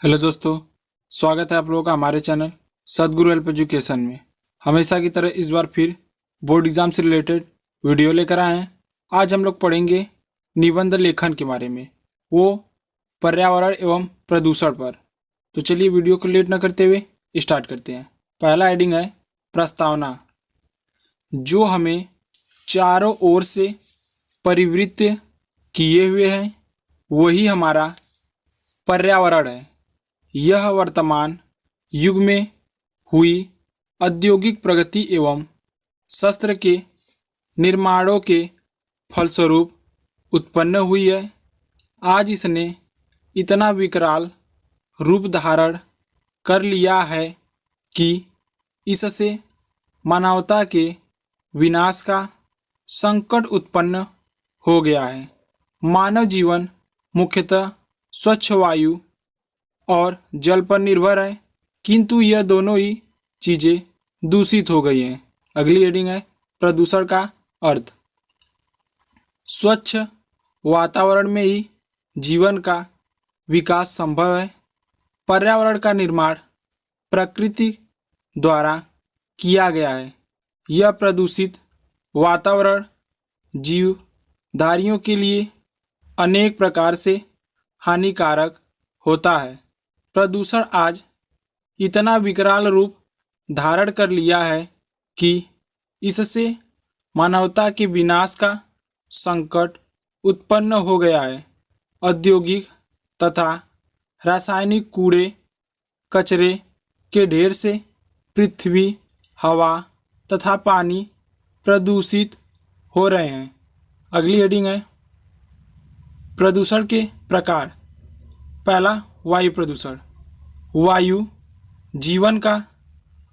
Hello दोस्तों, स्वागत है आप लोगों का हमारे चैनल सदगुरु हेल्प एजुकेशन में। हमेशा की तरह इस बार फिर बोर्ड एग्जाम से रिलेटेड वीडियो लेकर आए हैं। आज हम लोग पढ़ेंगे निबंध लेखन के बारे में, वो पर्यावरण एवं प्रदूषण पर। तो चलिए वीडियो को लेट न करते हुए स्टार्ट करते हैं। पहला हेडिंग है प्रस्तावना। जो हमें चारों ओर से परिवृत्त किए हुए है वही हमारा पर्यावरण है। यह वर्तमान युग में हुई औद्योगिक प्रगति एवं शस्त्र के निर्माणों के फलस्वरूप उत्पन्न हुई है। आज इसने इतना विकराल रूप धारण कर लिया है कि इससे मानवता के विनाश का संकट उत्पन्न हो गया है। मानव जीवन मुख्यतः स्वच्छ वायु और जल पर निर्भर है, किंतु यह दोनों ही चीज़ें दूषित हो गई हैं। अगली हेडिंग है प्रदूषण का अर्थ। स्वच्छ वातावरण में ही जीवन का विकास संभव है। पर्यावरण का निर्माण प्रकृति द्वारा किया गया है। यह प्रदूषित वातावरण जीवधारियों के लिए अनेक प्रकार से हानिकारक होता है। प्रदूषण आज इतना विकराल रूप धारण कर लिया है कि इससे मानवता के विनाश का संकट उत्पन्न हो गया है। औद्योगिक तथा रासायनिक कूड़े कचरे के ढेर से पृथ्वी, हवा तथा पानी प्रदूषित हो रहे हैं। अगली हेडिंग है प्रदूषण के प्रकार। पहला, वायु प्रदूषण। वायु जीवन का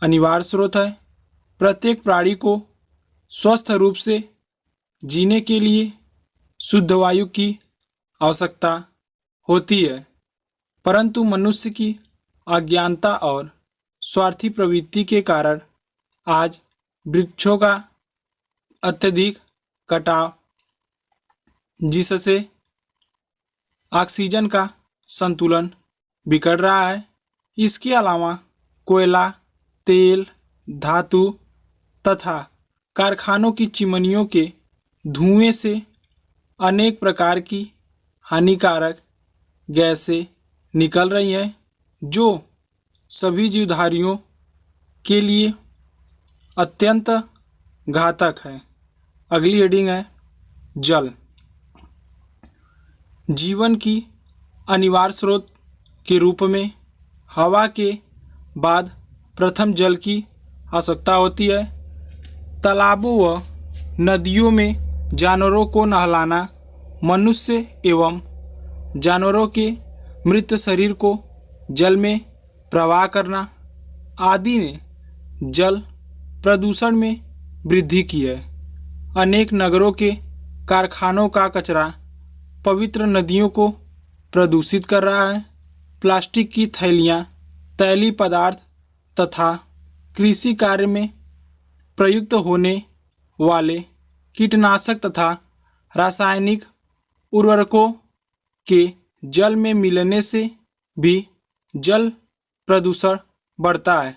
अनिवार्य स्रोत है। प्रत्येक प्राणी को स्वस्थ रूप से जीने के लिए शुद्ध वायु की आवश्यकता होती है, परंतु मनुष्य की अज्ञानता और स्वार्थी प्रवृत्ति के कारण आज वृक्षों का अत्यधिक कटाव, जिससे ऑक्सीजन का संतुलन बिगड़ रहा है। इसके अलावा कोयला, तेल, धातु तथा कारखानों की चिमनियों के धुएं से अनेक प्रकार की हानिकारक गैसें निकल रही हैं, जो सभी जीवधारियों के लिए अत्यंत घातक है। अगली हेडिंग है जल। जीवन की अनिवार्य स्रोत के रूप में हवा के बाद प्रथम जल की आवश्यकता होती है। तालाबों व नदियों में जानवरों को नहलाना, मनुष्य एवं जानवरों के मृत शरीर को जल में प्रवाह करना आदि ने जल प्रदूषण में वृद्धि की है। अनेक नगरों के कारखानों का कचरा पवित्र नदियों को प्रदूषित कर रहा है। प्लास्टिक की थैलियाँ, तैलीय पदार्थ तथा कृषि कार्य में प्रयुक्त होने वाले कीटनाशक तथा रासायनिक उर्वरकों के जल में मिलने से भी जल प्रदूषण बढ़ता है।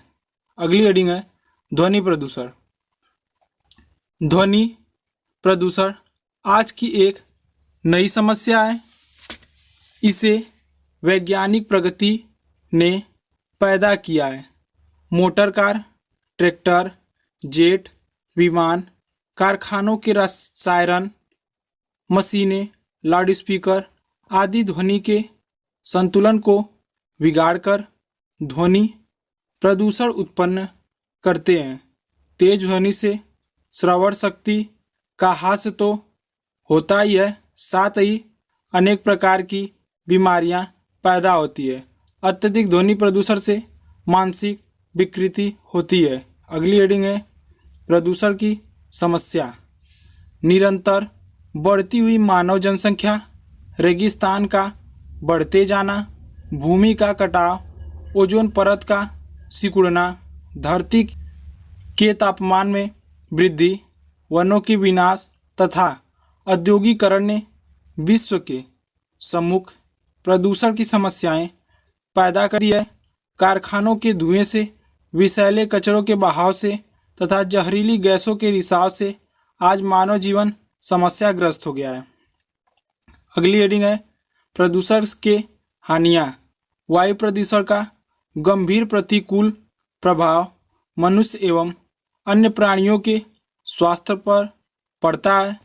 अगली हेडिंग है ध्वनि प्रदूषण। ध्वनि प्रदूषण आज की एक नई समस्या है। इसे वैज्ञानिक प्रगति ने पैदा किया है। मोटर कार, ट्रैक्टर, जेट विमान, कारखानों के सायरन, मशीनें, लाउडस्पीकर आदि ध्वनि के संतुलन को बिगाड़कर ध्वनि प्रदूषण उत्पन्न करते हैं। तेज ध्वनि से श्रवण शक्ति का ह्रास तो होता ही है, साथ ही अनेक प्रकार की बीमारियां पैदा होती है। अत्यधिक ध्वनि प्रदूषण से मानसिक विकृति होती है। अगली हेडिंग है प्रदूषण की समस्या। निरंतर बढ़ती हुई मानव जनसंख्या, रेगिस्तान का बढ़ते जाना, भूमि का कटाव, ओजोन परत का सिकुड़ना, धरती के तापमान में वृद्धि, वनों की विनाश तथा औद्योगिकरण ने विश्व के सम्मुख प्रदूषण की समस्याएं पैदा करती है। कारखानों के धुएं से, विषैले कचरों के बहाव से तथा जहरीली गैसों के रिसाव से आज मानव जीवन समस्याग्रस्त हो गया है। अगली हेडिंग है प्रदूषण के हानियाँ। वायु प्रदूषण का गंभीर प्रतिकूल प्रभाव मनुष्य एवं अन्य प्राणियों के स्वास्थ्य पर पड़ता है।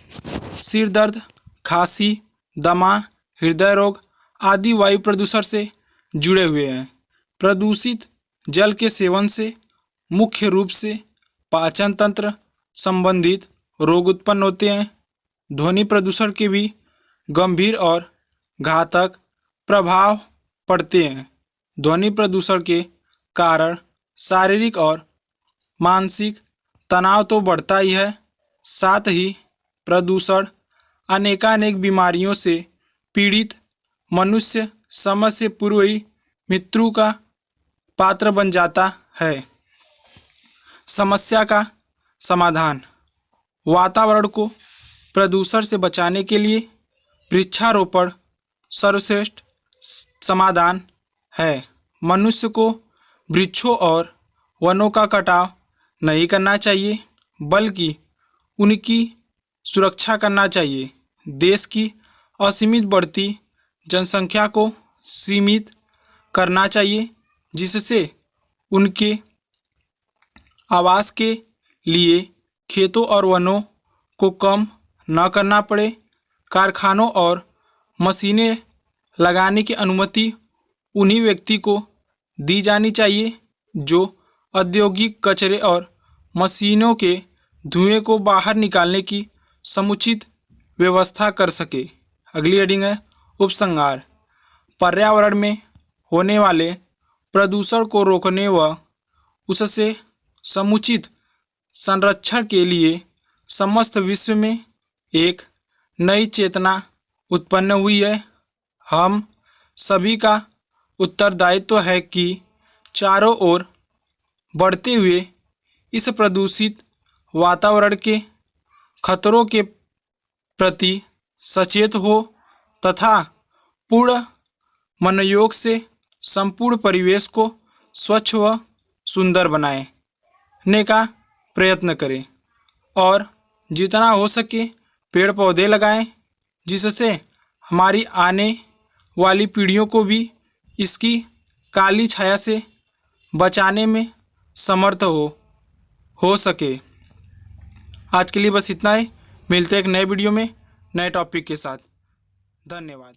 सिर दर्द, खांसी, दमा, हृदय रोग आदि वायु प्रदूषण से जुड़े हुए हैं। प्रदूषित जल के सेवन से मुख्य रूप से पाचन तंत्र संबंधित रोग उत्पन्न होते हैं। ध्वनि प्रदूषण के भी गंभीर और घातक प्रभाव पड़ते हैं। ध्वनि प्रदूषण के कारण शारीरिक और मानसिक तनाव तो बढ़ता ही है, साथ ही प्रदूषण अनेकानेक बीमारियों से पीड़ित मनुष्य समय से पूर्व ही मृत्यु का पात्र बन जाता है। समस्या का समाधान। वातावरण को प्रदूषण से बचाने के लिए वृक्षारोपण सर्वश्रेष्ठ समाधान है। मनुष्य को वृक्षों और वनों का कटाव नहीं करना चाहिए, बल्कि उनकी सुरक्षा करना चाहिए। देश की असीमित बढ़ती जनसंख्या को सीमित करना चाहिए, जिससे उनके आवास के लिए खेतों और वनों को कम न करना पड़े। कारखानों और मशीनें लगाने की अनुमति उन्हीं व्यक्ति को दी जानी चाहिए जो औद्योगिक कचरे और मशीनों के धुएं को बाहर निकालने की समुचित व्यवस्था कर सके। अगली हेडिंग है उपसंहार। पर्यावरण में होने वाले प्रदूषण को रोकने व उससे समुचित संरक्षण के लिए समस्त विश्व में एक नई चेतना उत्पन्न हुई है। हम सभी का उत्तरदायित्व है कि चारों ओर बढ़ते हुए इस प्रदूषित वातावरण के खतरों के प्रति सचेत हो तथा पूर्ण मनोयोग से संपूर्ण परिवेश को स्वच्छ व सुंदर बनाने का प्रयत्न करें और जितना हो सके पेड़ पौधे लगाएं, जिससे हमारी आने वाली पीढ़ियों को भी इसकी काली छाया से बचाने में समर्थ हो सके। आज के लिए बस इतना ही। मिलते हैं एक नए वीडियो में नए टॉपिक के साथ। धन्यवाद।